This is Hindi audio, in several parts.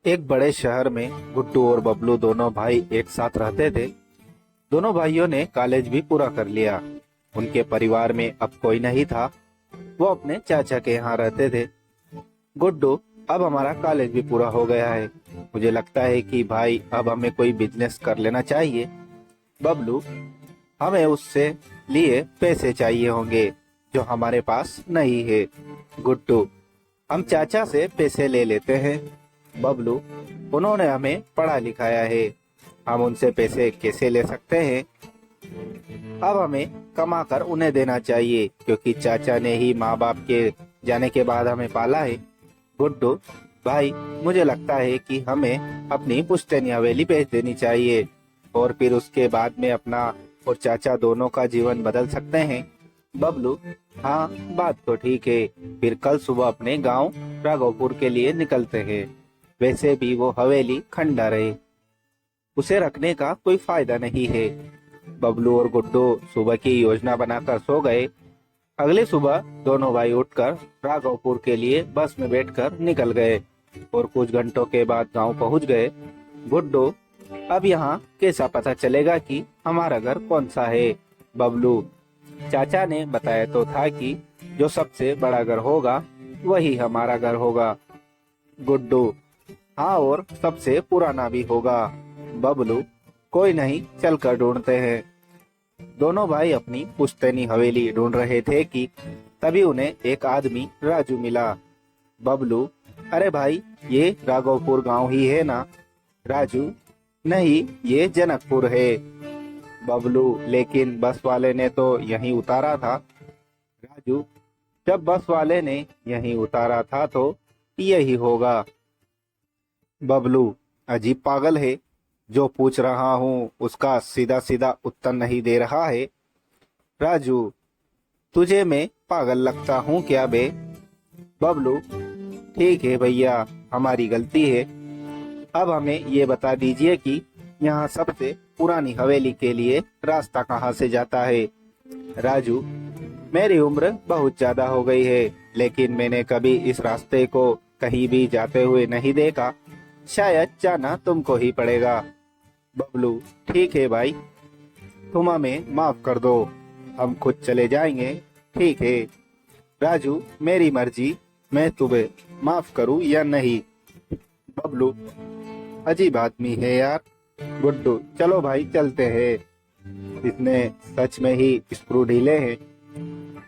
एक बड़े शहर में गुड्डू और बबलू दोनों भाई एक साथ रहते थे। दोनों भाइयों ने कॉलेज भी पूरा कर लिया। उनके परिवार में अब कोई नहीं था। वो अपने चाचा के यहाँ रहते थे। गुड्डू, अब हमारा कॉलेज भी पूरा हो गया है। मुझे लगता है कि भाई अब हमें कोई बिजनेस कर लेना चाहिए। बबलू, हमें उससे लिए पैसे चाहिए होंगे जो हमारे पास नहीं है। गुड्डू, हम चाचा से पैसे ले लेते हैं। बबलू, उन्होंने हमें पढ़ा लिखाया है, हम उनसे पैसे कैसे ले सकते हैं। अब हमें कमा कर उन्हें देना चाहिए क्योंकि चाचा ने ही माँ बाप के जाने के बाद हमें पाला है। गुड्डू भाई, मुझे लगता है कि हमें अपनी पुश्तैनी हवेली बेच देनी चाहिए और फिर उसके बाद में अपना और चाचा दोनों का जीवन बदल सकते हैं। बबलू, हाँ बात तो ठीक है। फिर कल सुबह अपने गांव राघवपुर के लिए निकलते हैं। वैसे भी वो हवेली खंडर है, उसे रखने का कोई फायदा नहीं है। बबलू और गुड्डू सुबह की योजना बनाकर सो गए। अगली सुबह दोनों भाई उठकर राघवपुर के लिए बस में बैठकर निकल गए और कुछ घंटों के बाद गांव पहुंच गए। गुड्डू, अब यहाँ कैसा पता चलेगा कि हमारा घर कौन सा है। बबलू, चाचा ने बताया तो था कि जो सबसे बड़ा घर होगा वही हमारा घर होगा। गुड्डू, हाँ और सबसे पुराना भी होगा। बबलू, कोई नहीं, चलकर ढूंढते हैं। दोनों भाई अपनी पुश्तैनी हवेली ढूंढ रहे थे कि तभी उन्हें एक आदमी राजू मिला। बबलू, अरे भाई, ये राघवपुर गांव ही है ना। राजू, नहीं, ये जनकपुर है। बबलू, लेकिन बस वाले ने तो यहीं उतारा था। राजू, जब बस वाले ने यहीं उतारा था तो यही होगा। बबलू, अजीब पागल है, जो पूछ रहा हूँ उसका सीधा सीधा उत्तर नहीं दे रहा है। राजू, तुझे मैं पागल लगता हूँ क्या बे। बबलू, ठीक है भैया, हमारी गलती है। अब हमें ये बता दीजिए कि यहाँ सबसे पुरानी हवेली के लिए रास्ता कहाँ से जाता है। राजू, मेरी उम्र बहुत ज्यादा हो गई है, लेकिन मैंने कभी इस रास्ते को कहीं भी जाते हुए नहीं देखा। शायद जाना तुमको ही पड़ेगा। बबलू, ठीक है भाई, तुम हमें माफ कर दो, हम खुद चले जाएंगे। ठीक है। राजू, मेरी मर्जी, मैं तुम्हें माफ करूं या नहीं। बबलू, अजीब आदमी है यार। गुड्डू, चलो भाई चलते हैं, इसने सच में ही स्क्रू ढीले हैं।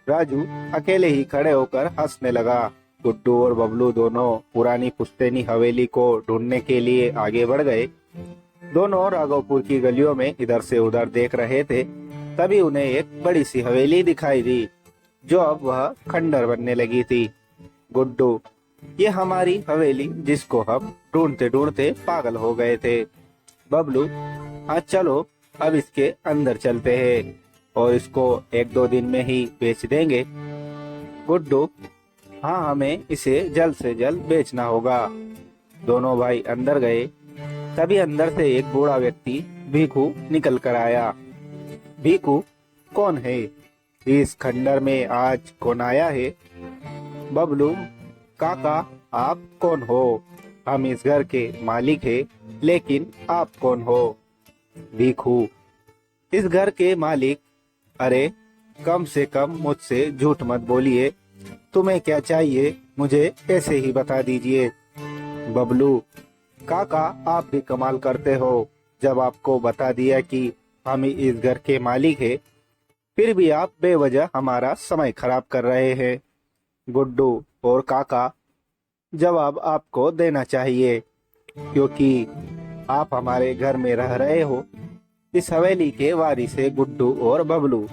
राजू अकेले ही खड़े होकर हंसने लगा। गुड्डू और बबलू दोनों पुरानी पुश्तैनी हवेली को ढूंढने के लिए आगे बढ़ गए। दोनों राघवपुर की गलियों में इधर से उधर देख रहे थे। तभी उन्हें एक बड़ी सी हवेली दिखाई दी जो अब वह खंडर बनने लगी थी। गुड्डू, ये हमारी हवेली जिसको हम ढूंढते ढूंढते पागल हो गए थे। बबलू, हाँ चलो, अब इसके अंदर चलते हैं और इसको एक दो दिन में ही बेच देंगे। गुड्डू, हाँ हमें इसे जल्द से जल्द बेचना होगा। दोनों भाई अंदर गए। तभी अंदर से एक बूढ़ा व्यक्ति भीखू निकल कर आया। भीखू, कौन है? इस खंडर में आज कौन आया है? बबलू, काका, आप कौन हो? हम इस घर के मालिक हैं, लेकिन आप कौन हो? भीखू, इस घर के मालिक? अरे कम से कम मुझसे झूठ मत बोलिए। तुम्हें क्या चाहिए मुझे ऐसे ही बता दीजिए। बबलू, काका आप भी कमाल करते हो। जब आपको बता दिया कि हम इस घर के मालिक हैं, फिर भी आप बेवजह हमारा समय खराब कर रहे हैं। गुड्डू और काका, जवाब आपको देना चाहिए क्योंकि आप हमारे घर में रह रहे हो। इस हवेली के वारिस है गुड्डू और बबलू।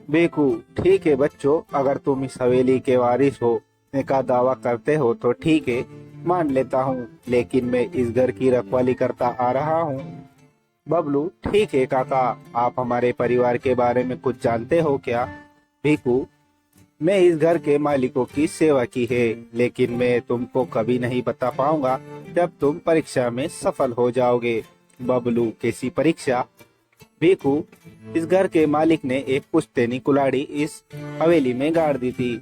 बेकू, ठीक है बच्चों, अगर तुम इस हवेली के वारिस हो का दावा करते हो तो ठीक है, मान लेता हूँ, लेकिन मैं इस घर की रखवाली करता आ रहा हूँ। बबलू, ठीक है काका, आप हमारे परिवार के बारे में कुछ जानते हो क्या? भीकू, मैं इस घर के मालिकों की सेवा की है, लेकिन मैं तुमको कभी नहीं बता पाऊंगा जब तुम परीक्षा में सफल हो जाओगे। बबलू, कैसी परीक्षा? भीकू, इस घर के मालिक ने एक पुश्तैनी कुल्हाड़ी इस हवेली में गाड़ दी थी,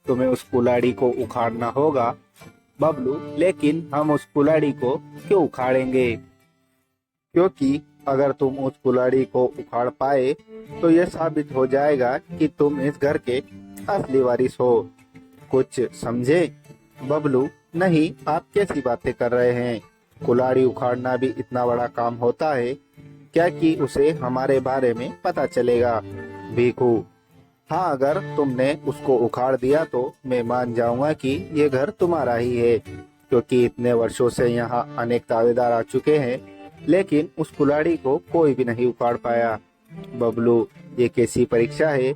तुम्हें उस कुल्हाड़ी को उखाड़ना होगा। बबलू, लेकिन हम उस कुल्हाड़ी को क्यों उखाड़ेंगे? क्योंकि अगर तुम उस कुल्हाड़ी को उखाड़ पाए तो यह साबित हो जाएगा कि तुम इस घर के असली वारिस हो। कुछ समझे? बबलू, नहीं, आप कैसी बातें कर रहे हैं? कुल्हाड़ी उखाड़ना भी इतना बड़ा काम होता है क्या कि उसे हमारे बारे में पता चलेगा? भीखू, हाँ, अगर तुमने उसको उखाड़ दिया तो मैं मान जाऊंगा कि ये घर तुम्हारा ही है, क्योंकि इतने वर्षों से यहाँ अनेक दावेदार आ चुके हैं, लेकिन उस कुल्हाड़ी को कोई भी नहीं उखाड़ पाया। बबलू, ये कैसी परीक्षा है?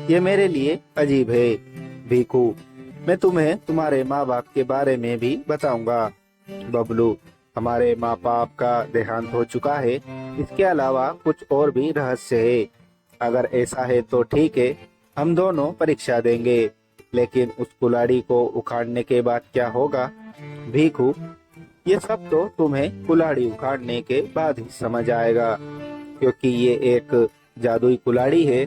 ये मेरे लिए अजीब है। भीखू, मैं तुम्हें तुम्हारे माँ बाप के बारे में भी बताऊंगा। बबलू, हमारे माँ बाप का देहांत हो चुका है, इसके अलावा कुछ और भी रहस्य है। अगर ऐसा है तो ठीक है, हम दोनों परीक्षा देंगे, लेकिन उस कुल्हाड़ी को उखाड़ने के बाद क्या होगा? भीखू, ये सब तो तुम्हें कुल्हाड़ी उखाड़ने के बाद ही समझ आएगा, क्योंकि ये एक जादुई कुल्हाड़ी है,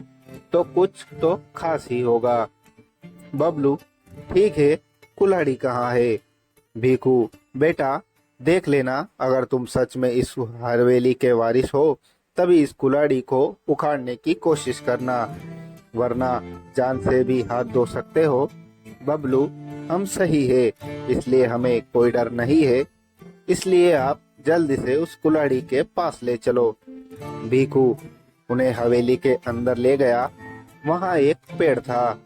तो कुछ तो खास ही होगा। बबलू, ठीक है, कुल्हाड़ी कहाँ है? भीखू, बेटा, देख लेना, अगर तुम सच में इस हवेली के वारिस हो तभी इस कुल्हाड़ी को उखाड़ने की कोशिश करना, वरना जान से भी हाथ धो सकते हो। बबलू, हम सही है, इसलिए हमें कोई डर नहीं है, इसलिए आप जल्दी से उस कुल्हाड़ी के पास ले चलो। भीखू उन्हें हवेली के अंदर ले गया। वहाँ एक पेड़ था।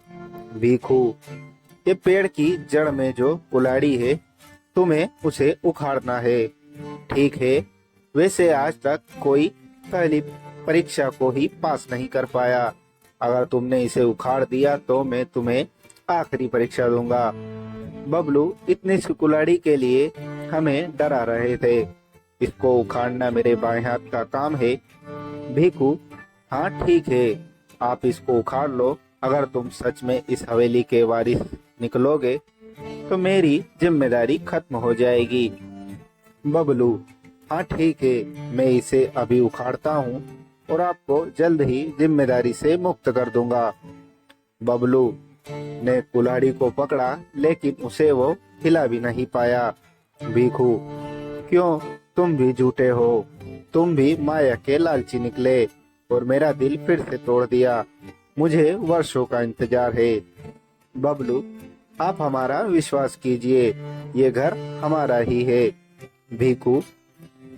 भीखू, ये पेड़ की जड़ में जो कुल्हाड़ी है, तुम्हें उसे उखाड़ना है, ठीक है? वैसे आज तक कोई पहली परीक्षा को ही पास नहीं कर पाया। अगर तुमने इसे उखाड़ दिया तो मैं तुम्हें आखिरी परीक्षा दूंगा। बबलू, इतनी सी कुल्हाड़ी के लिए हमें डरा रहे थे, इसको उखाड़ना मेरे बाएं हाथ का काम है। भीखू, हाँ ठीक है, आप इसको उखाड़ लो। अगर तुम सच में इस हवेली के वारिस निकलोगे तो मेरी जिम्मेदारी खत्म हो जाएगी। बबलू, हाँ ठीक है, मैं इसे अभी उखाड़ता हूँ और आपको जल्द ही जिम्मेदारी से मुक्त कर दूंगा। बबलू ने कुल्हाड़ी को पकड़ा, लेकिन उसे वो हिला भी नहीं पाया। भीखू, क्यों, तुम भी झूठे हो, तुम भी माया के लालची निकले और मेरा दिल फिर से तोड़ दिया। मुझे वर्षों का इंतजार है। बबलू, आप हमारा विश्वास कीजिए, ये घर हमारा ही है। भीखू,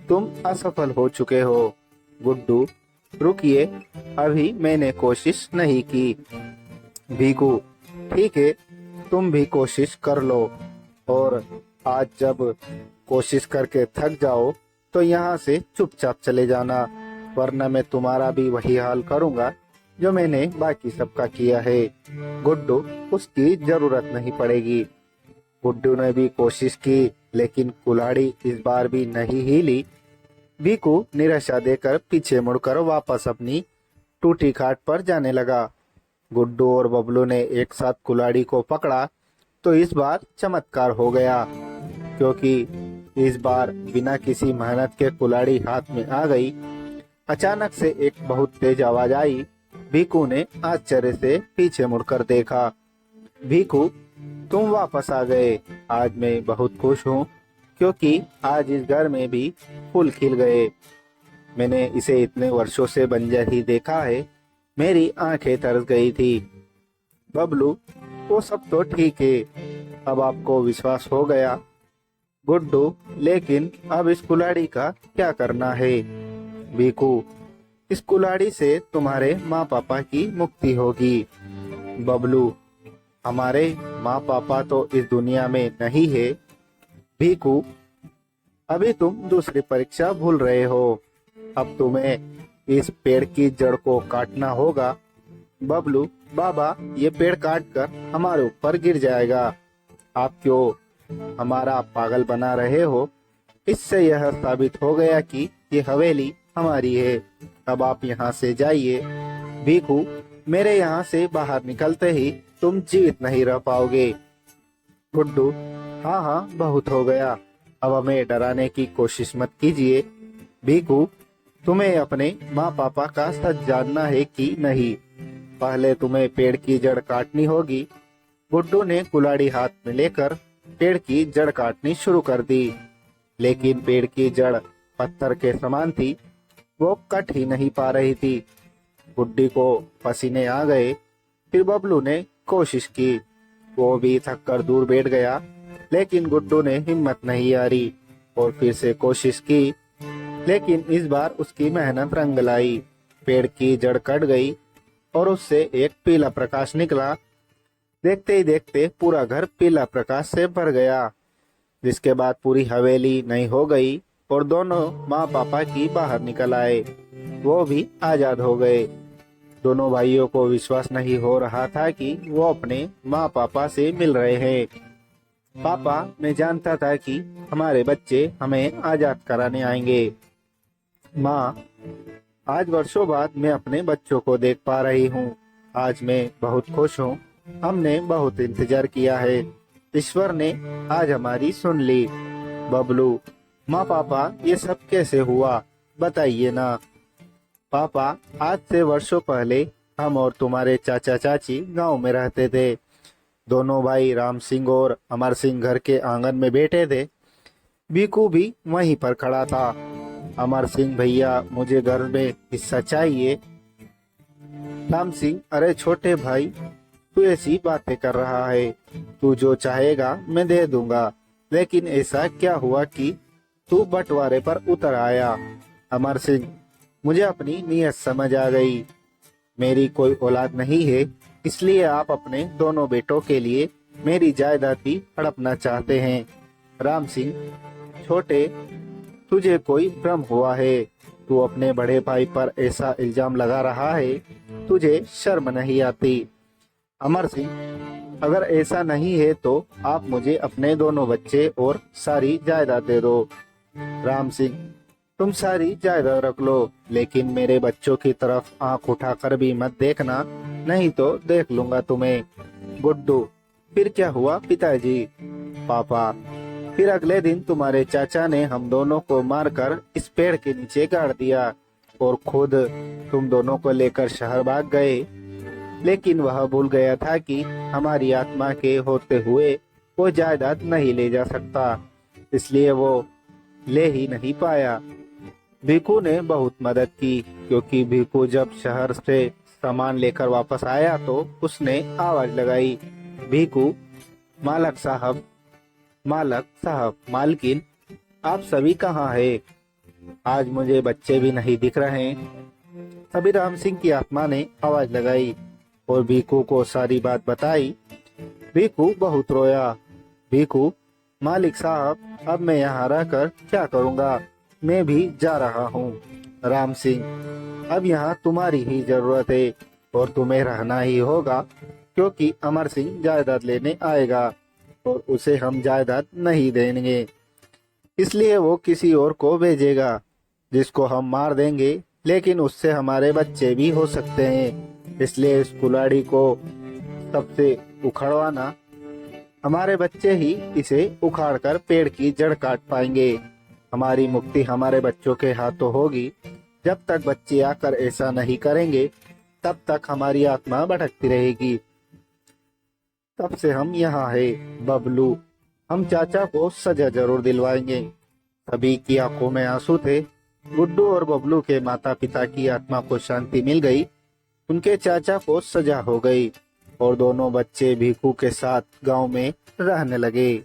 तुम असफल हो चुके हो। गुड्डू, रुकिए, अभी मैंने कोशिश नहीं की। भीखू, ठीक है, तुम भी कोशिश कर लो, और आज जब कोशिश करके थक जाओ तो यहाँ से चुपचाप चले जाना, वरना मैं तुम्हारा भी वही हाल करूँगा जो मैंने बाकी सबका किया है। गुड्डू, उसकी जरूरत नहीं पड़ेगी। गुड्डू ने भी कोशिश की, लेकिन कुल्हाड़ी इस बार भी नहीं हिली। भीखू निराशा देकर पीछे मुड़कर वापस अपनी टूटी खाट पर जाने लगा। गुड्डू और बबलू ने एक साथ कुल्हाड़ी को पकड़ा तो इस बार चमत्कार हो गया, क्योंकि इस बार बिना किसी मेहनत के कुल्हाड़ी हाथ में आ गई। अचानक से एक बहुत तेज आवाज आई। भीखू ने आश्चर्य से पीछे मुड़कर देखा। भीखू, तुम वापस आ गए। आज मैं बहुत खुश हूँ, क्योंकि आज इस घर में भी फूल खिल गए। मैंने इसे इतने वर्षों से बंजर ही देखा है, मेरी आंखें तरस गई थी। बबलू, वो सब तो ठीक है, अब आपको विश्वास हो गया। गुड्डू, लेकिन अब इस कुल्हाड़ी का क्या करना है? भीखू, इस कुल्हाड़ी से तुम्हारे माँ पापा की मुक्ति होगी। बबलू, हमारे माँ पापा तो इस दुनिया में नहीं है। भीखू, अभी तुम दूसरी परीक्षा भूल रहे हो, अब तुम्हें इस पेड़ की जड़ को काटना होगा। बबलू, बाबा, ये पेड़ काट कर हमारे ऊपर गिर जाएगा, आप क्यों हमारा पागल बना रहे हो? इससे यह साबित हो गया कि ये हवेली हमारी है, अब आप यहाँ से जाइए। भीखू, मेरे यहाँ से बाहर निकलते ही तुम जीवित नहीं रह पाओगे। गुड्डू, हाँ हाँ, बहुत हो गया, अब हमें डराने की कोशिश मत कीजिए। भीखू, तुम्हें अपने माँ पापा का सच जानना है कि नहीं? पहले तुम्हें पेड़ की जड़ काटनी होगी। गुड्डू ने कुल्हाड़ी हाथ में लेकर पेड़ की जड़ काटनी शुरू कर दी, लेकिन पेड़ की जड़ पत्थर के समान थी, वो कट ही नहीं पा रही थी। गुड्डी को पसीने आ गए। फिर बबलू ने कोशिश की, वो भी थक कर दूर बैठ गया, लेकिन गुड्डू ने हिम्मत नहीं हारी और फिर से कोशिश की, लेकिन इस बार उसकी मेहनत रंग लाई। पेड़ की जड़ कट गई और उससे एक पीला प्रकाश निकला। देखते ही देखते पूरा घर पीला प्रकाश से भर गया, जिसके बाद पूरी हवेली नई हो गई और दोनों माँ पापा की बाहर निकल आए। वो भी आजाद हो गए। दोनों भाइयों को विश्वास नहीं हो रहा था कि वो अपने माँ पापा से मिल रहे हैं। पापा, मैं जानता था कि हमारे बच्चे हमें आजाद कराने आएंगे। माँ, आज वर्षों बाद मैं अपने बच्चों को देख पा रही हूँ। आज मैं बहुत खुश हूँ। हमने बहुत इंतजार किया है। ईश्वर ने आज हमारी सुन ली। बबलू: माँ पापा, ये सब कैसे हुआ, बताइए ना। पापा, आज से वर्षों पहले हम और तुम्हारे चाचा चाची गांव में रहते थे। दोनों भाई राम सिंह और अमर सिंह घर के आंगन में बैठे थे। बीकू भी वहीं पर खड़ा था। अमर सिंह: भैया, मुझे घर में हिस्सा चाहिए। राम सिंह: अरे छोटे भाई, तू ऐसी बातें कर रहा है। तू जो चाहेगा मैं दे दूंगा, लेकिन ऐसा क्या हुआ कि तू बंटवारे पर उतर आया। अमर सिंह: मुझे अपनी नीयत समझ आ गई। मेरी कोई औलाद नहीं है, इसलिए आप अपने दोनों बेटों के लिए मेरी जायदाद भी हड़पना चाहते हैं। राम सिंह: छोटे, तुझे कोई भ्रम हुआ है। तू अपने बड़े भाई पर ऐसा इल्जाम लगा रहा है, तुझे शर्म नहीं आती। अमर सिंह: अगर ऐसा नहीं है तो आप मुझे अपने दोनों बच्चे और सारी जायदाद दे दो। राम सिंह: तुम सारी जायदाद रख लो, लेकिन मेरे बच्चों की तरफ आंख उठाकर भी मत देखना, नहीं तो देख लूंगा तुम्हें। गुड्डू: फिर क्या हुआ पिताजी? पापा: फिर अगले दिन तुम्हारे चाचा ने हम दोनों को मारकर इस पेड़ के नीचे गाड़ दिया और खुद तुम दोनों को लेकर शहर भाग गए। लेकिन वह भूल गया था कि हमारी आत्मा के होते हुए वो जायदाद नहीं ले जा सकता, इसलिए वो ले ही नहीं पाया। भीखू ने बहुत मदद की, क्योंकि भीखू जब शहर से सामान लेकर वापस आया तो उसने आवाज लगाई, भीखू! मालक साहब, मालक साहब, मालकिन, आप सभी कहाँ हैं? आज मुझे बच्चे भी नहीं दिख रहे। तभी राम सिंह की आत्मा ने आवाज लगाई और भीखू को सारी बात बताई। भीखू बहुत रोया। भीखू: मालिक साहब, अब मैं यहाँ रहकर क्या करूँगा? मैं भी जा रहा हूँ। राम सिंह: अब यहाँ तुम्हारी ही जरूरत है और तुम्हें रहना ही होगा, क्योंकि अमर सिंह जायदाद लेने आएगा और उसे हम जायदाद नहीं देंगे, इसलिए वो किसी और को भेजेगा, जिसको हम मार देंगे, लेकिन उससे हमारे बच्चे भी हो सकते हैं। इसलिए इस कुल्हाड़ी को सबसे उखड़वाना, हमारे बच्चे ही इसे उखाड़कर पेड़ की जड़ काट पाएंगे। हमारी मुक्ति हमारे बच्चों के हाथों होगी। जब तक बच्चे आकर ऐसा नहीं करेंगे, तब तक हमारी आत्मा भटकती रहेगी। तब से हम यहाँ है बबलू, हम चाचा को सजा जरूर दिलवाएंगे। सभी की आंखों में आंसू थे। गुड्डू और बबलू के माता पिता की आत्मा को शांति मिल गई। उनके चाचा को सजा हो गई और दोनों बच्चे भीखू के साथ गांव में रहने लगे।